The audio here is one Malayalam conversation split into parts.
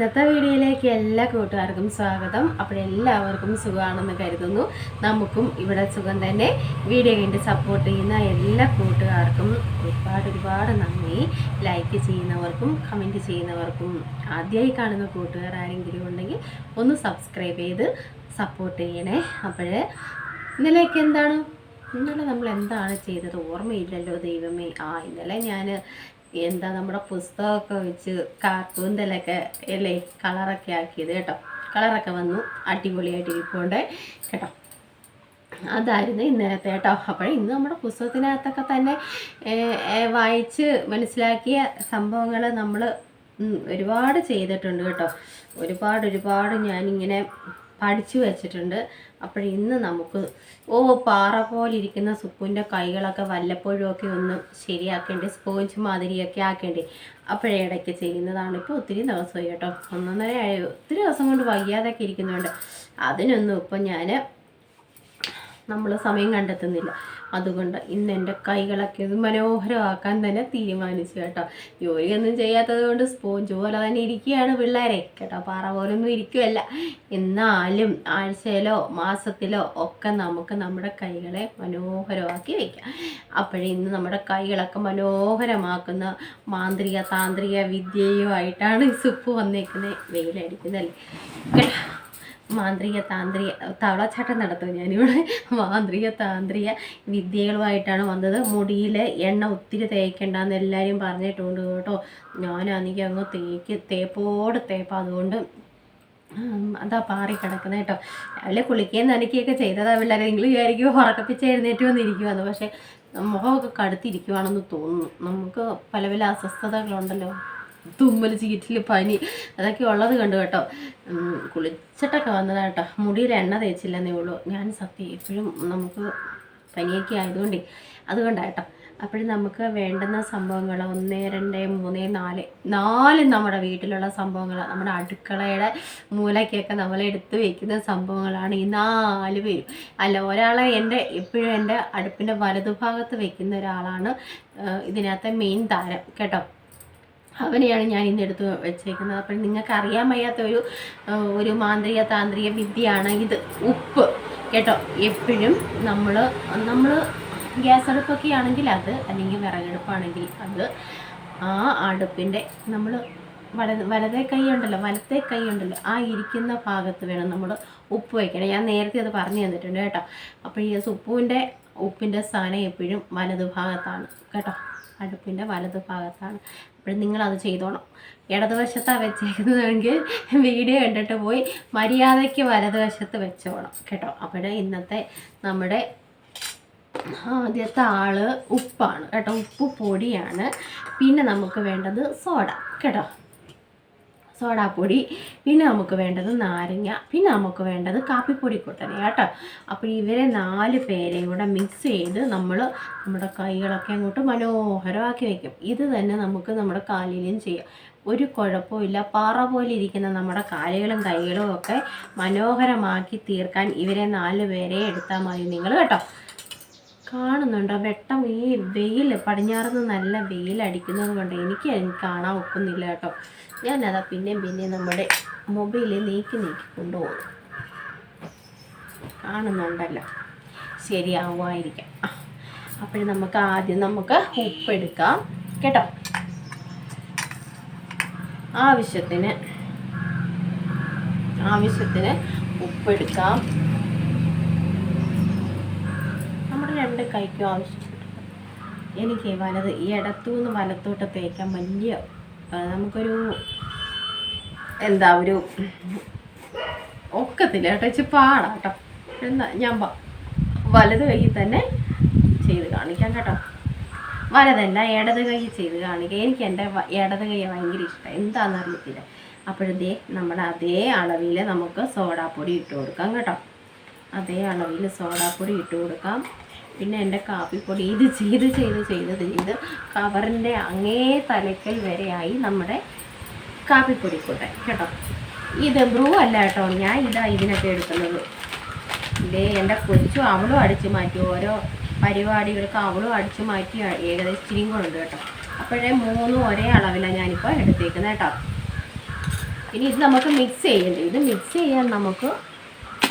ഇന്നത്തെ വീഡിയോയിലേക്ക് എല്ലാ കൂട്ടുകാർക്കും സ്വാഗതം. എല്ലാവർക്കും സുഖമാണെന്ന് കരുതുന്നു. നമുക്കും ഇവിടെ സുഖം തന്നെ. വീഡിയോ കണ്ട് സപ്പോർട്ട് ചെയ്യുന്ന എല്ലാ കൂട്ടുകാർക്കും ഒരുപാട് നന്ദി. ലൈക്ക് ചെയ്യുന്നവർക്കും കമൻറ്റ് ചെയ്യുന്നവർക്കും, ആദ്യമായി കാണുന്ന കൂട്ടുകാർ ആരെങ്കിലും ഉണ്ടെങ്കിൽ ഒന്ന് സബ്സ്ക്രൈബ് ചെയ്ത് സപ്പോർട്ട് ചെയ്യണേ. ഇന്നലെ നമ്മൾ എന്താണ് ചെയ്തത് ഓർമ്മയില്ലല്ലോ ദൈവമേ. ഇന്നലെ ഞാൻ നമ്മുടെ പുസ്തകമൊക്കെ വെച്ച് കാർട്ടൂണിലൊക്കെ അല്ലേ കളറൊക്കെ ആക്കിയത് കേട്ടോ. കളറൊക്കെ വന്നു, അടിപൊളിയായിട്ട് ഇരിപ്പുണ്ട് കേട്ടോ. അതായിരുന്നു ഇന്നലത്തെ കേട്ടോ. ഇന്ന് നമ്മുടെ പുസ്തകത്തിനകത്തൊക്കെ തന്നെ വായിച്ച് മനസ്സിലാക്കിയ സംഭവങ്ങൾ നമ്മൾ ഒരുപാട് ചെയ്തിട്ടുണ്ട് കേട്ടോ. ഒരുപാട് ഞാനിങ്ങനെ പഠിച്ചു വെച്ചിട്ടുണ്ട്. ഇന്ന് നമുക്ക് പാറ പോലെ ഇരിക്കുന്ന സുപ്പുവിൻ്റെ കൈകളൊക്കെ വല്ലപ്പോഴും ഒക്കെ ഒന്ന് ശരിയാക്കേണ്ടി, സ്പോഞ്ച് മാതിരിയൊക്കെ ആക്കേണ്ടി. ഇടയ്ക്ക് ചെയ്യുന്നതാണ്. ഇപ്പോൾ ഒത്തിരി ദിവസമായി കേട്ടോ, ഒത്തിരി ദിവസം കൊണ്ട് വയ്യാതൊക്കെ ഇരിക്കുന്നുണ്ട്. അതിനൊന്നും ഇപ്പം നമ്മൾ സമയം കണ്ടെത്തുന്നില്ല. അതുകൊണ്ട് ഇന്ന് എൻ്റെ കൈകളൊക്കെ മനോഹരമാക്കാൻ തന്നെ തീരുമാനിച്ചു കേട്ടോ. ജോലിയൊന്നും ചെയ്യാത്തത് കൊണ്ട് സ്പോഞ്ച് പോലെ തന്നെ ഇരിക്കുകയാണ് പിള്ളേരെ കേട്ടോ. പാറ പോലൊന്നും ഇരിക്കുമല്ല. എന്നാലും ആഴ്ചയിലോ മാസത്തിലോ ഒക്കെ നമുക്ക് നമ്മുടെ കൈകളെ മനോഹരമാക്കി വയ്ക്കാം. ഇന്ന് നമ്മുടെ കൈകളൊക്കെ മനോഹരമാക്കുന്ന താന്ത്രിക വിദ്യയുമായിട്ടാണ് ഈ സുപ്പ് വന്നേക്കുന്നത്. വെയിലടിക്കുന്നല്ലേ കേട്ടോ. തവളച്ചാട്ടം നടത്തും ഞാനിവിടെ. താന്ത്രിക വിദ്യകളുമായിട്ടാണ് വന്നത്. മുടിയിൽ എണ്ണ ഒത്തിരി തേക്കണ്ടെന്ന് എല്ലാവരും പറഞ്ഞിട്ടുണ്ട് കേട്ടോ. ഞാനാണെങ്കിൽ അങ്ങ് തേപ്പ് അതുകൊണ്ട് അതാ പാറി കിടക്കുന്നത് കേട്ടോ. രാവിലെ കുളിക്കുകയും നനയ്ക്കുകയൊക്കെ ചെയ്തതാ പിള്ളേരെ. നിങ്ങൾ വിചാരിക്കും ഉറക്കപ്പിച്ച് എഴുന്നേറ്റ് വന്നിരിക്കുവാന്ന്. പക്ഷേ മുഖമൊക്കെ കടുത്തിരിക്കുവാണെന്ന് തോന്നുന്നു. നമുക്ക് പല അസ്വസ്ഥതകളുണ്ടല്ലോ, തുമ്മൽ, ചീറ്റിൽ, പനി, അതൊക്കെ ഉള്ളത് കണ്ടു കേട്ടോ. കുളിച്ചിട്ടൊക്കെ വന്നതാ കേട്ടോ. മുടിയിൽ എണ്ണ തേച്ചില്ലെന്നേ ഉള്ളൂ. ഞാൻ സത്യം എപ്പോഴും നമുക്ക് പനിയൊക്കെ അതുകൊണ്ടാട്ടോ. നമുക്ക് വേണ്ടുന്ന സംഭവങ്ങൾ 1, 2, 3, 4 നമ്മുടെ വീട്ടിലുള്ള സംഭവങ്ങൾ, നമ്മുടെ അടുക്കളയുടെ മൂലയ്ക്കൊക്കെ നമ്മൾ എടുത്ത് വയ്ക്കുന്ന സംഭവങ്ങളാണ് ഈ 4 പേരും. ഒരാളെ എപ്പോഴും എൻ്റെ അടുപ്പിൻ്റെ വലതുഭാഗത്ത് വെക്കുന്ന ഒരാളാണ് ഇതിനകത്തെ മെയിൻ താരം കേട്ടോ. അവനെയാണ് ഞാൻ ഇന്നെടുത്ത് വെച്ചേക്കുന്നത്. നിങ്ങൾക്ക് അറിയാൻ വയ്യാത്ത ഒരു താന്ത്രിക വിദ്യയാണ് ഇത്. ഉപ്പ് കേട്ടോ. എപ്പോഴും നമ്മൾ ഗ്യാസ് അടുപ്പൊക്കെ ആണെങ്കിൽ അത്, അല്ലെങ്കിൽ വിറകടുപ്പാണെങ്കിൽ അത്, ആ അടുപ്പിൻ്റെ നമ്മൾ വലത്തെ കൈ ഉണ്ടല്ലോ ആ ഇരിക്കുന്ന ഭാഗത്ത് വേണം നമ്മൾ ഉപ്പ് വയ്ക്കണം. ഞാൻ നേരത്തെ അത് പറഞ്ഞു തന്നിട്ടുണ്ട് കേട്ടോ. ഈ ഉപ്പിൻ്റെ സ്ഥാനം എപ്പോഴും വലതുഭാഗത്താണ് കേട്ടോ. അടുപ്പിൻ്റെ വലതുഭാഗത്താണ്. നിങ്ങളത് ചെയ്തോണം. ഇടതുവശത്താണ് വെച്ചേക്കുന്നതെങ്കിൽ വീഡിയോ കണ്ടിട്ട് പോയി മര്യാദയ്ക്ക് വലതുവശത്ത് വെച്ചോണം കേട്ടോ. ഇന്നത്തെ നമ്മുടെ ആദ്യത്തെ ആള് ഉപ്പാണ് കേട്ടോ. ഉപ്പ് പൊടിയാണ്. പിന്നെ നമുക്ക് വേണ്ടത് സോഡ കേട്ടോ, സോഡാപ്പൊടി. പിന്നെ നമുക്ക് വേണ്ടത് നാരങ്ങ. പിന്നെ നമുക്ക് വേണ്ടത് കാപ്പിപ്പൊടി കൂട്ടണേ കേട്ടോ. ഇവരെ 4 പേരെയും കൂടെ മിക്സ് ചെയ്ത് നമ്മുടെ കൈകളൊക്കെ അങ്ങോട്ട് മനോഹരമാക്കി വയ്ക്കും. ഇത് തന്നെ നമുക്ക് നമ്മുടെ കാലിലും ചെയ്യാം. ഒരു കുഴപ്പമില്ല. പാറ പോലെ ഇരിക്കുന്ന നമ്മുടെ കാലുകളും കൈകളും ഒക്കെ മനോഹരമാക്കി തീർക്കാൻ ഇവരെ 4 പേരെ എടുത്താൽ മതി നിങ്ങൾ കേട്ടോ. കാണുന്നുണ്ടോ വെട്ടം? ഈ വെയിൽ പടിഞ്ഞാറുനിന്ന് നല്ല വെയിലടിക്കുന്നത് കൊണ്ട് എനിക്ക് കാണാൻ ഒക്കുന്നില്ല കേട്ടോ. ഞാനതാ പിന്നെ നമ്മുടെ മൊബൈലിൽ നീക്കി കൊണ്ടുപോകും. കാണുന്നുണ്ടല്ലോ, ശരിയാവുമായിരിക്കാം. നമുക്ക് ആദ്യം ഉപ്പെടുക്കാം കേട്ടോ. ആവശ്യത്തിന് ഉപ്പെടുക്കാം. നമ്മുടെ 2 കൈക്കും ആവശ്യപ്പെട്ടു. എനിക്ക് ഇടത്തുനിന്ന് വലത്തോട്ട് തേക്കാൻ വലിയ നമുക്കൊരു ഒക്കത്തില്ല കേട്ടോ. ഇച്ചിരി പാടാട്ടോ. ഞാൻ വലത് കൈ തന്നെ ചെയ്ത് കാണിക്കാം കേട്ടോ. വലതല്ല, ഇടത് കൈ ചെയ്ത് കാണിക്കാം. എനിക്ക് എൻ്റെ ഇടത് കൈ ഭയങ്കര ഇഷ്ടം, എന്താണെന്നറിയത്തില്ല. നമ്മുടെ അതേ അളവിൽ നമുക്ക് സോഡാപ്പൊടി ഇട്ട് കൊടുക്കാം കേട്ടോ. അതേ അളവിൽ സോഡാപ്പൊടി ഇട്ട് കൊടുക്കാം. പിന്നെ എൻ്റെ കാപ്പിപ്പൊടി ഇത് ചെയ്ത് കവറിൻ്റെ അങ്ങേ തലക്കൽ വരെയായി നമ്മുടെ കാപ്പിപ്പൊടി കൂട്ടൻ കേട്ടോ. ഇത് ബ്രൂ അല്ല കേട്ടോ. ഞാൻ ഇതിനൊക്കെ എടുക്കുന്നത്. എൻ്റെ കൊച്ചും അവളും അടിച്ചു മാറ്റി. ഓരോ പരിപാടികൾക്ക് അവളും അടിച്ചു മാറ്റി ഏകദേശം ഇച്ചിരിയും കൂടെ ഉണ്ട് കേട്ടോ. 3 ഒരേ അളവിലാണ് ഞാനിപ്പോൾ എടുത്തേക്കുന്നത് കേട്ടോ. ഇനി ഇത് നമുക്ക് മിക്സ് ചെയ്യണ്ടേ. ഇത് മിക്സ് ചെയ്യാൻ നമുക്ക്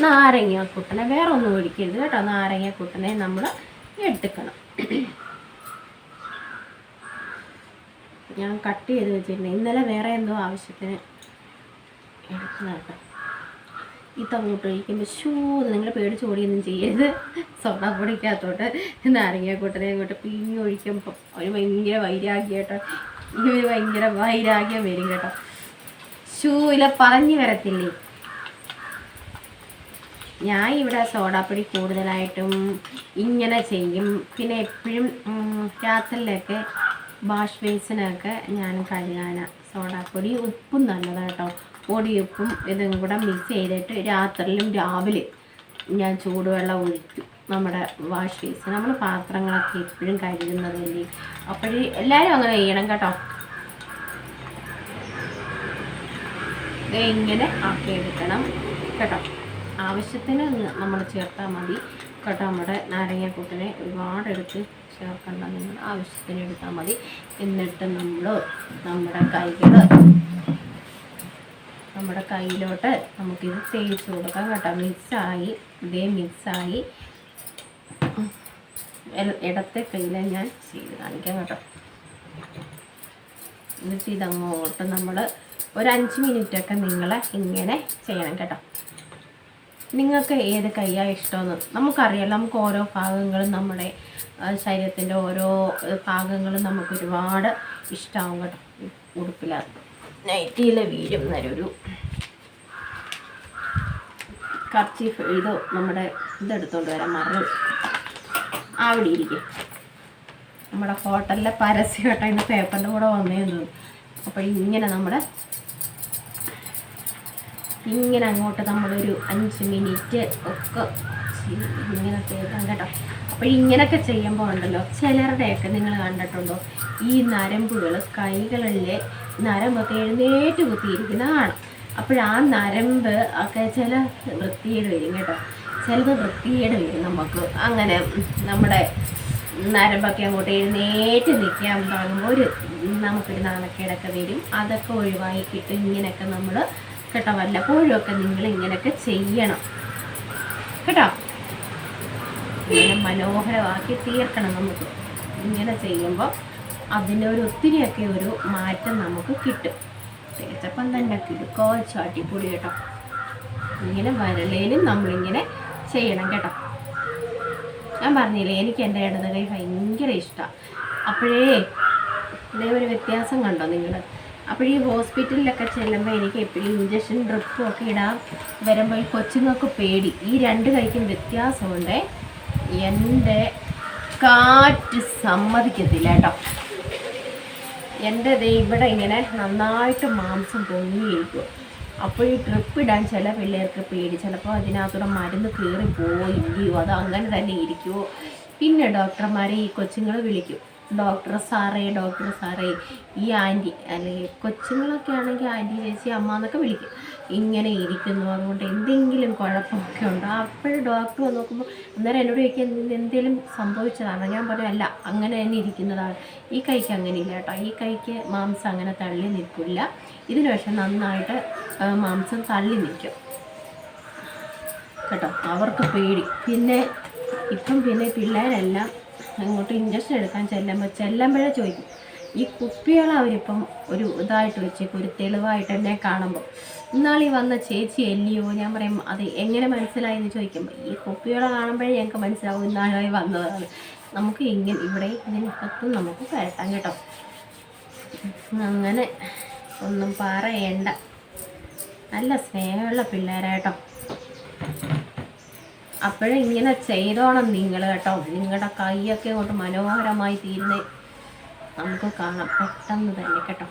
നാരങ്ങാക്കുട്ടനെ വേറെ ഒന്നും ഒഴിക്കരുത് കേട്ടോ. നാരങ്ങാക്കുട്ടനെ നമ്മൾ എടുക്കണം. ഞാൻ കട്ട് ചെയ്ത് വെച്ചിട്ടുണ്ട്. ഇന്നലെ വേറെ എന്തോ ആവശ്യത്തിന് എടുക്കുന്നതാട്ടോ. ഇതങ്ങോട്ട് ഒഴിക്കുമ്പോൾ നിങ്ങൾ പേടിച്ച് ഓടിയൊന്നും ചെയ്യരുത്. സോഡാപ്പൊടിക്കകത്തോട്ട് നാരങ്ങാക്കൂട്ടനെ അങ്ങോട്ട് പിഴിഞ്ഞ് ഒഴിക്കുമ്പോൾ ഒരു ഭയങ്കര വൈരാഗ്യം കേട്ടോ. ഈ ഒരു ഭയങ്കര വൈരാഗ്യം വരും കേട്ടോ. ഷൂയില പറഞ്ഞു വരത്തില്ലേ. ഞാൻ ഇവിടെ സോഡാപ്പൊടി കൂടുതലായിട്ടും ഇങ്ങനെ ചെയ്യും. പിന്നെ എപ്പോഴും രാത്രിയിലൊക്കെ വാഷ് ബേസിനൊക്കെ ഞാൻ കഴുകാനാണ് സോഡാപ്പൊടി. ഉപ്പും നല്ലതാണ് കേട്ടോ. പൊടിയുപ്പും ഇതും കൂടെ മിക്സ് ചെയ്തിട്ട് രാത്രിയിലും രാവിലെ ഞാൻ ചൂടുവെള്ളം ഒഴിക്കും നമ്മുടെ വാഷ് ബേസിന്. നമ്മൾ പാത്രങ്ങളൊക്കെ എപ്പോഴും കഴുകുന്നതല്ലേ. അപ്പോഴേ എല്ലാവരും അങ്ങനെ ചെയ്യണം കേട്ടോ. ഇങ്ങനെ ആക്കിയെടുക്കണം കേട്ടോ. ആവശ്യത്തിന് നമ്മൾ ചേർത്താൽ മതി കേട്ടോ. നമ്മുടെ നാരങ്ങാക്കൂട്ടിനെ ഒരുപാടെടുത്ത് ചേർക്കണ്ട. നിങ്ങൾ ആവശ്യത്തിന് എടുത്താൽ മതി. എന്നിട്ട് നമ്മൾ നമ്മുടെ കയ്യിലോട്ട് നമുക്കിത് തേച്ച് കൊടുക്കാം കേട്ടോ. മിക്സായി, ഇതേ മിക്സായി ഇടത്തെ കയ്യിലെ ഞാൻ ചെയ്ത് കാണിക്കാം കേട്ടോ. എന്നിട്ട് ഇതങ്ങോട്ട് നമ്മൾ ഒരു 5 മിനിറ്റൊക്കെ നിങ്ങൾ ഇങ്ങനെ ചെയ്യണം കേട്ടോ. നിങ്ങൾക്ക് ഏത് കൈയാണ് ഇഷ്ടമെന്ന് നമുക്കറിയാം. നമുക്ക് ഓരോ ഭാഗങ്ങളും നമ്മുടെ ശരീരത്തിൻ്റെ ഓരോ ഭാഗങ്ങളും നമുക്ക് ഒരുപാട് ഇഷ്ടമാവും കേട്ടോ. ഉടുപ്പില്ലാത്ത നൈറ്റിയിലെ വീഴും എന്നൊരു കർച്ചീഫ് ഇതോ നമ്മുടെ ഇതെടുത്തോണ്ട് വരാം. മറു അവിടെ ഇരിക്കും. നമ്മുടെ ഹോട്ടലിലെ പരസ്യമായിട്ട് അതിൻ്റെ പേപ്പറിൻ്റെ കൂടെ വന്നേന്ന് തോന്നുന്നു. അപ്പോൾ ഇങ്ങനെ അങ്ങോട്ട് നമ്മളൊരു 5 മിനിറ്റ് ഒക്കെ ഇങ്ങനെ തേക്കാം കേട്ടോ. അപ്പോൾ ഇങ്ങനെയൊക്കെ ചെയ്യുമ്പോൾ ഉണ്ടല്ലോ, ചിലരുടെയൊക്കെ നിങ്ങൾ കണ്ടിട്ടുണ്ടോ, ഈ നരമ്പുകൾ കൈകളിലെ നരമ്പൊക്കെ എഴുന്നേറ്റ് കുത്തിയിരിക്കുന്നതാണ്. അപ്പോഴാ നരമ്പ് ഒക്കെ ചില വൃത്തികേട് വരും കേട്ടോ. ചിലത് വൃത്തികേട് വരും നമുക്ക്. അങ്ങനെ നമ്മുടെ നരമ്പൊക്കെ അങ്ങോട്ട് എഴുന്നേറ്റ് നിൽക്കാൻ തുടങ്ങുമ്പോൾ നമുക്കൊരു നാണക്കേടൊക്കെ വരും. അതൊക്കെ ഒഴിവാക്കിയിട്ട് ഇങ്ങനെയൊക്കെ നമ്മൾ കേട്ടോ വല്ലപ്പോഴും ഒക്കെ നിങ്ങൾ ഇങ്ങനെയൊക്കെ ചെയ്യണം കേട്ടോ. ഇങ്ങനെ മനോഹരമാക്കി തീർക്കണം നമുക്ക്. ഇങ്ങനെ ചെയ്യുമ്പോൾ അതിനൊരു ഒത്തിരിയൊക്കെ ഒരു മാറ്റം നമുക്ക് കിട്ടും. തേച്ചപ്പം തന്നെ കിടുക്കോ ചാട്ടിപ്പൊടി കേട്ടോ. ഇങ്ങനെ വരലേനും നമ്മളിങ്ങനെ ചെയ്യണം കേട്ടോ. ഞാൻ പറഞ്ഞില്ലേ, എനിക്ക് എൻ്റെ ഇടത് കൈ ഭയങ്കര ഇഷ്ടമാണ്. അപ്പോഴേ ഇതേ ഒരു വ്യത്യാസം കണ്ടോ നിങ്ങൾ? അപ്പോഴീ ഹോസ്പിറ്റലിലൊക്കെ ചെല്ലുമ്പോൾ എനിക്ക് എപ്പോഴും ഇഞ്ചക്ഷൻ ഡ്രിപ്പും ഒക്കെ ഇടാൻ വരുമ്പോൾ ഈ കൊച്ചുങ്ങൾക്ക് പേടി. ഈ 2 കൈക്കും വ്യത്യാസമുണ്ട്. എൻ്റെ കാറ്റ് സമ്മതിക്കത്തില്ല കേട്ടോ. എൻ്റെ ഇവിടെ ഇങ്ങനെ നന്നായിട്ട് മാംസം പൊങ്ങിയിരിക്കും. അപ്പോൾ ഈ ട്രിപ്പ് ഇടാൻ ചില പിള്ളേർക്ക് പേടി. ചിലപ്പോൾ അതിനകത്തൂടെ മരുന്ന് കയറിപ്പോവോ ഇല്ലയോ, അത് അങ്ങനെ തന്നെ ഇരിക്കുമോ. പിന്നെ ഡോക്ടർമാരെ ഈ കൊച്ചുങ്ങൾ വിളിക്കും, ഡോക്ടർ സാറേ ഈ ആൻറ്റി, അല്ലെങ്കിൽ കൊച്ചുങ്ങളൊക്കെ ആണെങ്കിൽ ആൻറ്റി, ചേച്ചി, അമ്മ എന്നൊക്കെ വിളിക്കും. ഇങ്ങനെ ഇരിക്കുന്നു, അതുകൊണ്ട് എന്തെങ്കിലും കുഴപ്പമൊക്കെ ഉണ്ടോ? അപ്പോഴും ഡോക്ടർ വന്ന് നോക്കുമ്പോൾ അന്നേരം എന്നോട് ചോദിക്കാൻ എന്തെങ്കിലും സംഭവിച്ചതാണോ? ഞാൻ പറയും അല്ല, അങ്ങനെ തന്നെ ഇരിക്കുന്നതാണ്. ഈ കൈക്ക് അങ്ങനെ ഇല്ല കേട്ടോ. ഈ കൈക്ക് മാംസം അങ്ങനെ തള്ളി നിൽക്കില്ല. ഇതിന് പക്ഷെ നന്നായിട്ട് മാംസം തള്ളി നിൽക്കും കേട്ടോ. അവർക്ക് പേടി. പിന്നെ പിള്ളേരെല്ലാം അങ്ങോട്ട് ഇഞ്ചക്ഷൻ എടുക്കാൻ ചെല്ലുമ്പോഴേ ചോദിക്കും, ഈ കുപ്പികൾ അവരിപ്പം ഒരു ഇതായിട്ട് വെച്ചേക്കും, ഒരു തെളിവായിട്ട് എന്നെ കാണുമ്പോൾ. ഇന്നാളീ വന്ന ചേച്ചി അല്ലയോ? ഞാൻ പറയും അത് എങ്ങനെ മനസ്സിലായി എന്ന് ചോദിക്കുമ്പോൾ, ഈ കുപ്പികളെ കാണുമ്പോഴേ ഞങ്ങൾക്ക് മനസ്സിലാവും ഇന്നാളായി വന്നതാണ്. നമുക്ക് ഇവിടെ ഇതിനകത്തും നമുക്ക് പരട്ടാം കേട്ടോ. അങ്ങനെ ഒന്നും പറയണ്ട, നല്ല സ്നേഹമുള്ള പിള്ളേരാട്ടോ. അപ്പോഴും ഇങ്ങനെ ചെയ്തോണം നിങ്ങൾ കേട്ടോ. നിങ്ങളുടെ കൈയൊക്കെ അങ്ങോട്ട് മനോഹരമായി തീരുന്നേ നമുക്ക് കാണാം പെട്ടെന്ന് തന്നെ കേട്ടോ.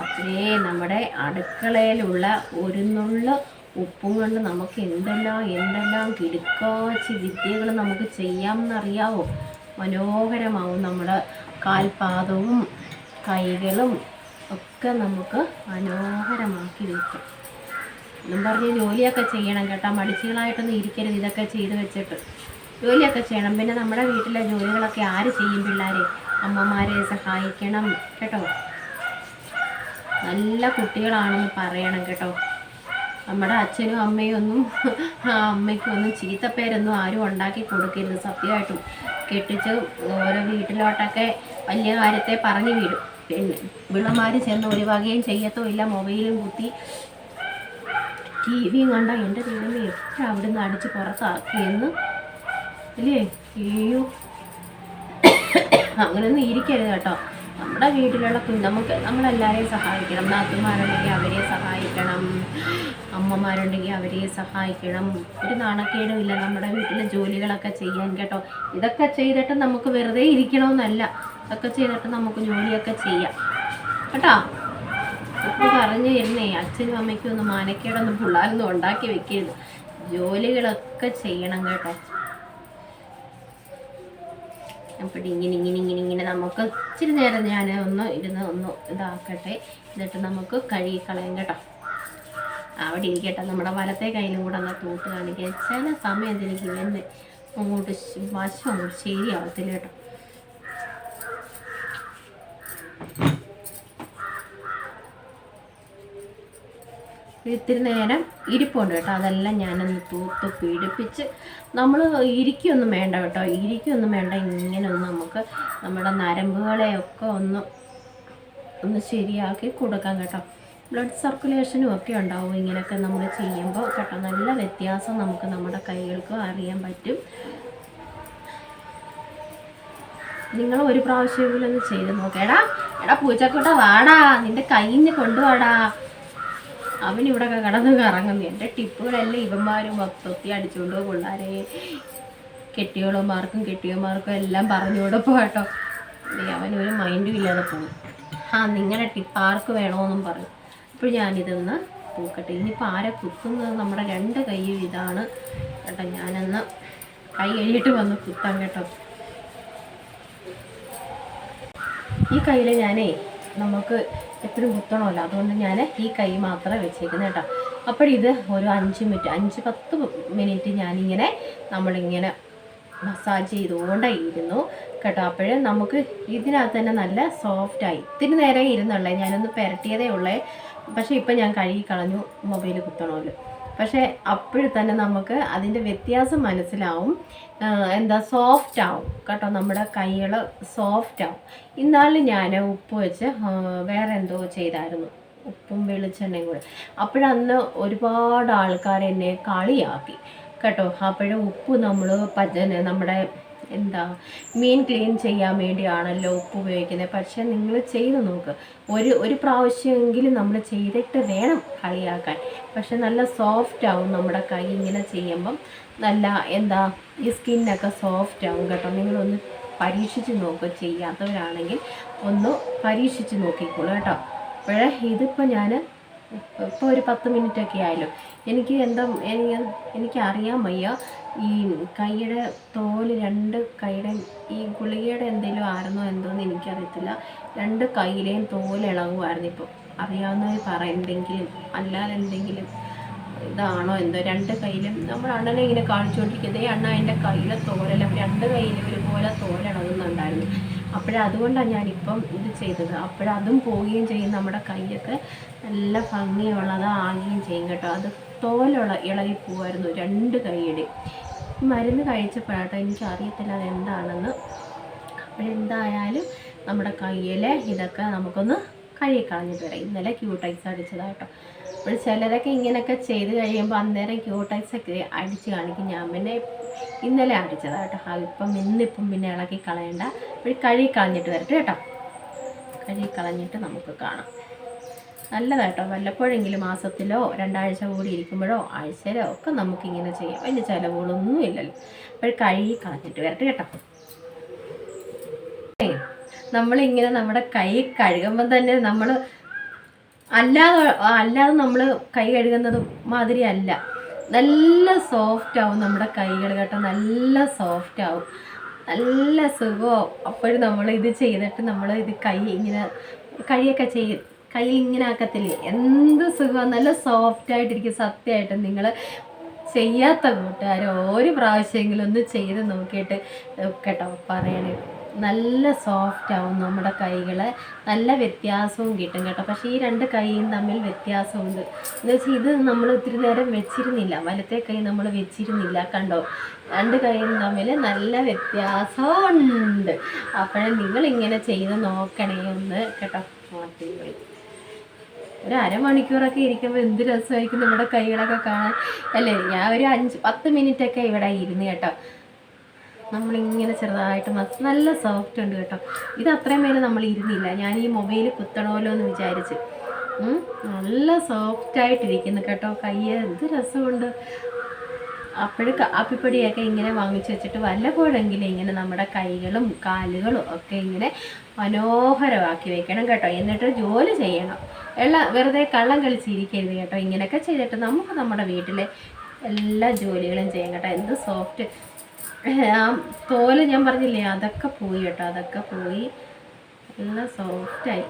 അപ്പോഴേ നമ്മുടെ അടുക്കളയിലുള്ള ഒരു നുള്ളു ഉപ്പും കൊണ്ട് നമുക്ക് എന്തെല്ലാം കിടുക്കാച്ചി വിദ്യകൾ നമുക്ക് ചെയ്യാമെന്നറിയാവോ. മനോഹരമാവും നമ്മുടെ കാൽപാദവും കൈകളും ഒക്കെ നമുക്ക് മനോഹരമാക്കി വയ്ക്കും. എന്നും പറഞ്ഞ് ജോലിയൊക്കെ ചെയ്യണം കേട്ടോ. മടിച്ചുകളായിട്ടൊന്നും ഇരിക്കരുത്. ഇതൊക്കെ ചെയ്ത് വെച്ചിട്ട് ജോലിയൊക്കെ ചെയ്യണം. പിന്നെ നമ്മുടെ വീട്ടിലെ ജോലികളൊക്കെ ആര് ചെയ്യും? പിള്ളേരെ അമ്മമാരെ സഹായിക്കണം കേട്ടോ. നല്ല കുട്ടികളാണെന്ന് പറയണം കേട്ടോ. നമ്മുടെ അച്ഛനും അമ്മയും ഒന്നും അമ്മയ്ക്കൊന്നും ചീത്തപ്പേരൊന്നും ആരും ഉണ്ടാക്കി കൊടുക്കരുത്. സത്യമായിട്ടും കെട്ടിച്ച് ഓരോ വീട്ടിലോട്ടൊക്കെ വലിയ കാര്യത്തെ പറഞ്ഞു വിടും. പിന്നെ പിള്ളമാർ ചെന്ന് ഒരു വകയും ചെയ്യത്തുമില്ല. മൊബൈലും കുത്തി ടി വിയും കണ്ട എൻ്റെ ദൈവമേ എപ്പോഴും അവിടുന്ന് അടിച്ച് പുറത്താക്കിയെന്ന് അല്ലേ. അയ്യോ, അങ്ങനെയൊന്നും ഇരിക്കരുത് കേട്ടോ. നമ്മുടെ വീട്ടിലുള്ള നമുക്ക് നമ്മളെല്ലാവരെയും സഹായിക്കണം. നാത്തുമാരുണ്ടെങ്കിൽ അവരെ സഹായിക്കണം, അമ്മമാരുണ്ടെങ്കിൽ അവരെ സഹായിക്കണം. ഒരു നാണക്കേടുമില്ല നമ്മുടെ വീട്ടിലെ ജോലികളൊക്കെ ചെയ്യാൻ കേട്ടോ. ഇതൊക്കെ ചെയ്തിട്ട് നമുക്ക് വെറുതെ ഇരിക്കണമെന്നല്ല, ഇതൊക്കെ ചെയ്തിട്ട് നമുക്ക് ജോലിയൊക്കെ ചെയ്യാം കേട്ടോ. ഇപ്പോൾ പറഞ്ഞു തരുന്നേ, അച്ഛനും അമ്മയ്ക്കും ഒന്നും മാനക്കേടൊന്നും പിള്ളേരൊന്നും ഉണ്ടാക്കി വെക്കരുത്. ജോലികളൊക്കെ ചെയ്യണം കേട്ടോ. അപ്പോൾ ഇങ്ങനെ നമുക്ക് ഇച്ചിരി നേരം ഞാൻ ഒന്ന് ഇതാക്കട്ടെ. എന്നിട്ട് നമുക്ക് കഴുകിക്കളയാം കേട്ടോ. അവിടെ ഇരിക്കട്ടെ. നമ്മുടെ വലത്തെ കയ്യിലും കൂടെ ഒന്ന് തൂത്ത് കാണിക്കാൻ ചില സമയത്ത് എനിക്ക് ഇങ്ങനെ അങ്ങോട്ട് വശം അങ്ങോട്ട് ശരിയാവത്തില്ല കേട്ടോ. ഇത്തിരി നേരം ഇരിപ്പുണ്ട് കേട്ടോ. അതെല്ലാം ഞാനൊന്ന് തൂത്ത് പിടിപ്പിച്ച് നമ്മൾ ഇരിക്കൊന്നും വേണ്ട കേട്ടോ. ഇരിക്കൊന്നും വേണ്ട. ഇങ്ങനെ ഒന്ന് നമുക്ക് നമ്മുടെ നരമ്പുകളെയൊക്കെ ഒന്ന് ശരിയാക്കി കൊടുക്കാം കേട്ടോ. ബ്ലഡ് സർക്കുലേഷനും ഒക്കെ ഉണ്ടാവും ഇങ്ങനെയൊക്കെ നമ്മൾ ചെയ്യുമ്പോൾ കേട്ടോ. നല്ല വ്യത്യാസം നമുക്ക് നമ്മുടെ കൈകൾക്ക് അറിയാൻ പറ്റും. നിങ്ങൾ ഒരു പ്രാവശ്യമെങ്കിലും ഒന്ന് ചെയ്ത് നോക്കേടാ. എടാ പൂച്ചക്കുട്ട വാടാ, നിന്റെ കയ്യിൽ നിന്ന് കൊണ്ടുപോടാ. അവനിവിടെ കിടന്ന് കറങ്ങുന്നു. എൻ്റെ ടിപ്പുകളെല്ലാം ഇവന്മാരും മൊത്തത്തി അടിച്ചുകൊണ്ട് പിള്ളേരെ കെട്ടിയമാർക്കും എല്ലാം പറഞ്ഞു കൊടുക്കും കേട്ടോ. അവനൊരു മൈൻഡും ഇല്ലാതെ പോകും. നിങ്ങളുടെ ടിപ്പ് ആർക്ക് വേണമെന്നും പറയും. അപ്പോൾ ഞാനിതൊന്ന് പൂക്കട്ടെ. ഇനിയിപ്പോൾ ആരെ കുത്തുന്നത് നമ്മുടെ 2 കൈയും ഇതാണ് കേട്ടോ. ഞാനൊന്ന് കൈ കഴിയിട്ട് വന്ന് കുത്താം കേട്ടോ. ഈ കയ്യിൽ നമുക്ക് എപ്പോഴും കുത്തണമല്ലോ, അതുകൊണ്ട് ഞാൻ ഈ കൈ മാത്രമേ വെച്ചേക്കുന്നത് കേട്ടോ. അപ്പോഴിത് ഒരു 5-10 മിനിറ്റ് ഞാനിങ്ങനെ നമ്മളിങ്ങനെ മസാജ് ചെയ്തുകൊണ്ടായിരുന്നു കേട്ടോ. അപ്പോഴേ നമുക്ക് ഇതിനകത്ത് തന്നെ നല്ല സോഫ്റ്റായി. ഇത്തിരി നേരം ഇരുന്നുള്ളേ, ഞാനൊന്ന് പുരട്ടിയതേ ഉള്ളേ. പക്ഷേ ഇപ്പം ഞാൻ കഴുകി കളഞ്ഞു, മൊബൈൽ കുത്തണമല്ലോ. പക്ഷേ അപ്പോഴും തന്നെ നമുക്ക് അതിൻ്റെ വ്യത്യാസം മനസ്സിലാവും. സോഫ്റ്റ് ആവും കേട്ടോ. നമ്മുടെ കൈകൾ സോഫ്റ്റ് ആവും. ഇന്നാളിൽ ഞാൻ ഉപ്പ് വെച്ച് വേറെ എന്തോ ചെയ്തായിരുന്നു, ഉപ്പും വെളിച്ചെണ്ണയും കൂടെ. അപ്പോഴന്ന് ഒരുപാട് ആൾക്കാർ എന്നെ കളിയാക്കി കേട്ടോ. അപ്പോഴും ഉപ്പ് നമ്മുടെ മീൻ ക്ലീൻ ചെയ്യാൻ വേണ്ടിയാണല്ലോ ഉപ്പ് ഉപയോഗിക്കുന്നത്. പക്ഷേ നിങ്ങൾ ചെയ്ത് നോക്ക്. ഒരു പ്രാവശ്യമെങ്കിലും നമ്മൾ ചെയ്തിട്ട് വേണം കളിയാക്കാൻ. പക്ഷെ നല്ല സോഫ്റ്റ് ആവും നമ്മുടെ കൈ ഇങ്ങനെ ചെയ്യുമ്പം. നല്ല ഈ സ്കിന്നൊക്കെ സോഫ്റ്റ് ആവും കേട്ടോ. നിങ്ങളൊന്ന് പരീക്ഷിച്ച് നോക്കുക. ചെയ്യാത്തവരാണെങ്കിൽ ഒന്ന് പരീക്ഷിച്ച് നോക്കിക്കോളൂ കേട്ടോ. അപ്പോഴേ ഇതിപ്പോൾ ഞാൻ ഇപ്പോൾ ഒരു 10 മിനിറ്റൊക്കെ ആയല്ലോ. എനിക്കറിയാൻ വയ്യ, ഈ കൈയുടെ തോല് 2 കൈയുടെ ഈ ഗുളികയുടെ എന്തെങ്കിലും ആയിരുന്നോ എന്തോന്ന് എനിക്കറിയത്തില്ല. 2 കൈയിലെയും തോല് ഇളകുമായിരുന്നു. ഇപ്പോൾ അറിയാവുന്നവർ എന്തെങ്കിലും അല്ലാതെ എന്തെങ്കിലും ഇതാണോ എന്തോ. 2 കൈയിലും നമ്മൾ അണ്ണനെ ഇങ്ങനെ കാണിച്ചുകൊണ്ടിരിക്കുന്നത്, അണ്ണ എൻ്റെ കയ്യിലെ തോലെല്ലാം 2 കൈയിലും ഒരുപോലെ തോലിളകുന്നുണ്ടായിരുന്നു. അതുകൊണ്ടാണ് ഞാനിപ്പം ഇത് ചെയ്തത്. അതും പോവുകയും ചെയ്യും. നമ്മുടെ കൈയൊക്കെ നല്ല ഭംഗിയുള്ളതാകുകയും ചെയ്യും കേട്ടോ. അത് ഇളകിപ്പോവായിരുന്നു 2 കൈയുടെ. മരുന്ന് കഴിച്ചപ്പോഴാട്ടോ എനിക്കറിയത്തില്ല അതെന്താണെന്ന്. അപ്പോഴെന്തായാലും നമ്മുടെ കയ്യിലെ ഇതൊക്കെ നമുക്കൊന്ന് കഴുകിക്കളഞ്ഞിട്ട് വരാം. ഇന്നലെ ക്യൂട്ടൈസ് അടിച്ചതാട്ടോ. അപ്പോൾ ചിലരൊക്കെ ഇങ്ങനെയൊക്കെ ചെയ്ത് കഴിയുമ്പോൾ അന്നേരം ക്യൂട്ടൈസൊക്കെ അടിച്ച് കാണിക്കും. ഞാൻ പിന്നെ ഇന്നലെ അടിച്ചതാട്ടോ. ഇന്നിപ്പം പിന്നെ ഇളക്കി കളയണ്ട. അപ്പോൾ കഴുകിക്കളഞ്ഞിട്ട് വരട്ടെ കേട്ടോ. കഴുകിക്കളഞ്ഞിട്ട് നമുക്ക് കാണാം. നല്ലതാട്ടോ. വല്ലപ്പോഴെങ്കിലും മാസത്തിലോ 2 ആഴ്ച കൂടി ഇരിക്കുമ്പോഴോ ആഴ്ചയിലോ ഒക്കെ നമുക്കിങ്ങനെ ചെയ്യാം. വലിയ ചിലവുകളൊന്നും ഇല്ലല്ലോ. അപ്പോൾ കഴുകിക്കളഞ്ഞിട്ട് വരട്ടെ കേട്ടോ. നമ്മളിങ്ങനെ നമ്മുടെ കൈ കഴുകുമ്പം തന്നെ നമ്മൾ അല്ലാതെ നമ്മൾ കൈ കഴുകുന്നത് മാതിരി അല്ല. നല്ല സോഫ്റ്റ് ആവും നമ്മുടെ കൈകൾ കേട്ടോ. നല്ല സോഫ്റ്റ് ആവും, നല്ല സുഖമാവും. അപ്പോഴും നമ്മൾ ഇത് ചെയ്തിട്ട് ഇത് കൈ ഇങ്ങനെ കൈയൊക്കെ കയ്യിൽ ഇങ്ങനെ ആക്കത്തില്ലേ, എന്ത് സുഖമാണ്. നല്ല സോഫ്റ്റായിട്ടിരിക്കും. സത്യമായിട്ടും നിങ്ങൾ ചെയ്യാത്ത കൂട്ടുകാർ ഒരു പ്രാവശ്യമെങ്കിലും ഒന്ന് ചെയ്ത് നോക്കിയിട്ട് കേട്ടോ പറയണേ. നല്ല സോഫ്റ്റ് ആവും നമ്മുടെ കൈകൾ, നല്ല വ്യത്യാസവും കിട്ടും കേട്ടോ. പക്ഷേ ഈ രണ്ട് കൈയും തമ്മിൽ വ്യത്യാസമുണ്ട് എന്ന് വെച്ചാൽ ഇത് നമ്മൾ ഒത്തിരി നേരം വെച്ചിരുന്നില്ല, വലത്തെ കൈ നമ്മൾ വെച്ചിരുന്നില്ല, കണ്ടോ രണ്ട് കൈയും തമ്മിൽ നല്ല വ്യത്യാസമുണ്ട്. അപ്പോഴും നിങ്ങളിങ്ങനെ ചെയ്ത് നോക്കണേ ഒന്ന് കേട്ടോ. അടിപൊളി. ഒരു അരമണിക്കൂറൊക്കെ ഇരിക്കുമ്പോൾ എന്ത് രസമായിരിക്കും നമ്മുടെ കൈകളൊക്കെ കാണാൻ അല്ലേ. ഞാൻ ഒരു 5-10 മിനിറ്റൊക്കെ ഇവിടെ ഇരുന്ന് കേട്ടോ. നമ്മളിങ്ങനെ ചെറുതായിട്ട് നല്ല സോഫ്റ്റ് ഉണ്ട് കേട്ടോ. ഇത് അത്രയും മേലെ നമ്മൾ ഇരുന്നില്ല, ഞാൻ ഈ മൊബൈൽ കുത്തണമല്ലോ എന്ന് വിചാരിച്ച്. നല്ല സോഫ്റ്റായിട്ടിരിക്കുന്നു കേട്ടോ കൈ. എന്ത് രസമുണ്ട്. അപ്പോഴും കാപ്പിപ്പൊടിയൊക്കെ ഇങ്ങനെ വാങ്ങിച്ച് വെച്ചിട്ട് വല്ലപ്പോഴെങ്കിലും ഇങ്ങനെ നമ്മുടെ കൈകളും കാലുകളും ഒക്കെ ഇങ്ങനെ മനോഹരമാക്കി വെക്കണം കേട്ടോ. എന്നിട്ട് ജോലി ചെയ്യണം. വെറുതെ കള്ളം കളിച്ചിരിക്കരുത് കേട്ടോ. ഇങ്ങനെയൊക്കെ ചെയ്തിട്ട് നമുക്ക് നമ്മുടെ വീട്ടിലെ എല്ലാ ജോലികളും ചെയ്യാം കേട്ടോ. എന്ത് സോഫ്റ്റ്. ആ തോല് ഞാൻ പറഞ്ഞില്ലേ, അതൊക്കെ പോയി കേട്ടോ, അതൊക്കെ പോയി. നല്ല സോഫ്റ്റായി.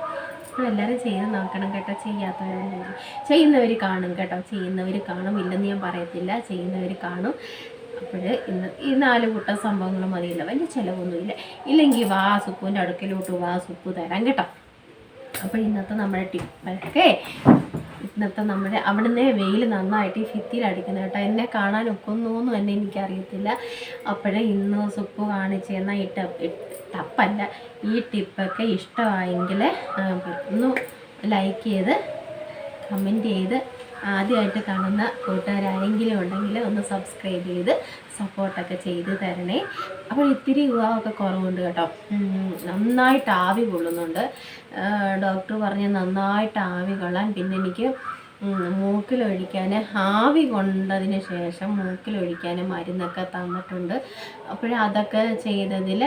അപ്പോൾ എല്ലാവരും ചെയ്ത് നോക്കണം കേട്ടോ. ചെയ്യാത്തവരുണ്ടെങ്കിൽ ചെയ്യുന്നവർ കാണും കേട്ടോ. ചെയ്യുന്നവർ കാണും, ഇല്ലെന്ന് ഞാൻ പറയത്തില്ല, ചെയ്യുന്നവർ കാണും. അപ്പോൾ ഇന്ന് ഈ 4 കൂട്ടം സംഭവങ്ങൾ മതിയില്ല, വലിയ ചിലവൊന്നുമില്ല. ഇല്ലെങ്കിൽ വാ സുപ്പുവിൻ്റെ അടുക്കലോട്ട് വാ, സുപ്പ് തരാം കേട്ടോ. അപ്പോൾ ഇന്നത്തെ നമ്മുടെ ടിപ്പൊക്കെ, ഇന്നത്തെ നമ്മുടെ അവിടുന്ന് വെയിൽ നന്നായിട്ട് ഈ ഭിത്തിയിൽ അടിക്കുന്നത് കേട്ടോ. എന്നെ കാണാൻ ഒക്കുന്നൊന്നും തന്നെ എനിക്കറിയത്തില്ല. അപ്പോഴേ ഇന്ന് സുപ്പ് കാണിച്ച് തന്ന ഈ ടപ്പല്ല, ഈ ടിപ്പൊക്കെ ഇഷ്ടമായെങ്കിൽ ഒന്ന് ലൈക്ക് ചെയ്ത് കമൻറ്റ് ചെയ്ത്, ആദ്യമായിട്ട് കാണുന്ന കൂട്ടുകാരാരെങ്കിലും ഉണ്ടെങ്കിൽ ഒന്ന് സബ്സ്ക്രൈബ് ചെയ്ത് സപ്പോർട്ടൊക്കെ ചെയ്ത് തരണേ. അപ്പോൾ ഇത്തിരി യുവാവൊക്കെ കുറവുണ്ട് കേട്ടോ. നന്നായിട്ട് ആവി കൊള്ളുന്നുണ്ട്. ഡോക്ടർ പറഞ്ഞ് നന്നായിട്ട് ആവി കൊള്ളാൻ. പിന്നെ എനിക്ക് മൂക്കിലൊഴിക്കാൻ, ആവി കൊണ്ടതിന് ശേഷം മൂക്കിലൊഴിക്കാൻ മരുന്നൊക്കെ തന്നിട്ടുണ്ട്. അതൊക്കെ ചെയ്തതിൽ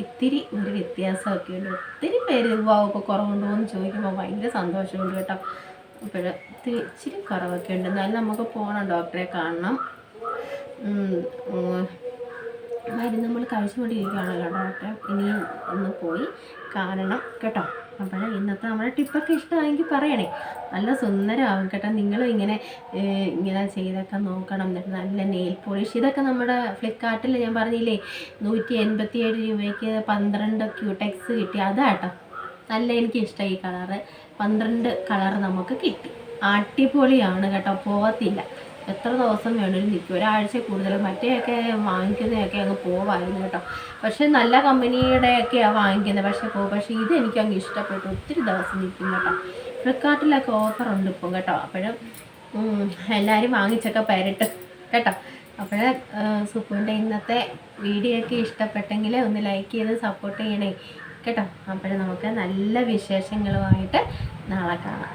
ഇത്തിരി ഒരു വ്യത്യാസമൊക്കെ ഉണ്ട്. ഒത്തിരി പേര് യുവാവൊക്കെ കുറവുണ്ടോ എന്ന് ചോദിക്കുമ്പോൾ ഭയങ്കര സന്തോഷമുണ്ട് കേട്ടോ. ഇച്ചിരി കുറവൊക്കെ ഉണ്ട്. എന്നാലും നമുക്ക് പോകണം, ഡോക്ടറെ കാണണം. മരുന്ന് നമ്മൾ കഴിച്ചുകൊണ്ടിരിക്കുകയാണല്ലോ ഡോക്ടറെ, ഇനിയും ഒന്ന് പോയി കാണണം കേട്ടോ. ഇന്നത്തെ നമ്മുടെ ടിപ്പൊക്കെ ഇഷ്ടമായെങ്കിൽ പറയണേ. നല്ല സുന്ദരമാകും കേട്ടോ. നിങ്ങളും ഇങ്ങനെ ചെയ്തൊക്കെ നോക്കണം. എന്നിട്ട് നല്ല നെയിൽ പോളിഷ്, ഇതൊക്കെ നമ്മുടെ ഫ്ലിപ്കാർട്ടിൽ ഞാൻ പറഞ്ഞില്ലേ 187 രൂപയ്ക്ക് 12 ക്യൂടെക്സ് കിട്ടി. അതാട്ടോ നല്ല എനിക്കിഷ്ടമായി ഈ കളറ്. 12 കളർ നമുക്ക് കിട്ടി. അടിപൊളിയാണ് കേട്ടോ, പോകത്തില്ല. എത്ര ദിവസം വേണമെങ്കിലും നിൽക്കും, ഒരാഴ്ച കൂടുതൽ. മറ്റേയൊക്കെ വാങ്ങിക്കുന്നതൊക്കെ അങ്ങ് പോവായിരുന്നു കേട്ടോ. പക്ഷേ നല്ല കമ്പനിയുടെയൊക്കെയാണ് വാങ്ങിക്കുന്നത്, പക്ഷേ ഇത് എനിക്കങ്ങ് ഇഷ്ടപ്പെട്ടു. ഒത്തിരി ദിവസം നിൽക്കും കേട്ടോ. ഫ്ലിപ്കാർട്ടിലൊക്കെ ഓഫറുണ്ട് ഇപ്പം കേട്ടോ. അപ്പോഴും എല്ലാവരും വാങ്ങിച്ചൊക്കെ പരട്ട് കേട്ടോ. സുപ്പുവിൻ്റെ ഇന്നത്തെ വീഡിയോ ഒക്കെ ഇഷ്ടപ്പെട്ടെങ്കിൽ ഒന്ന് ലൈക്ക് ചെയ്ത് സപ്പോർട്ട് ചെയ്യണേ കേട്ടോ. നമുക്ക് നല്ല വിശേഷങ്ങളുമായിട്ട് നാളെ കാണാം.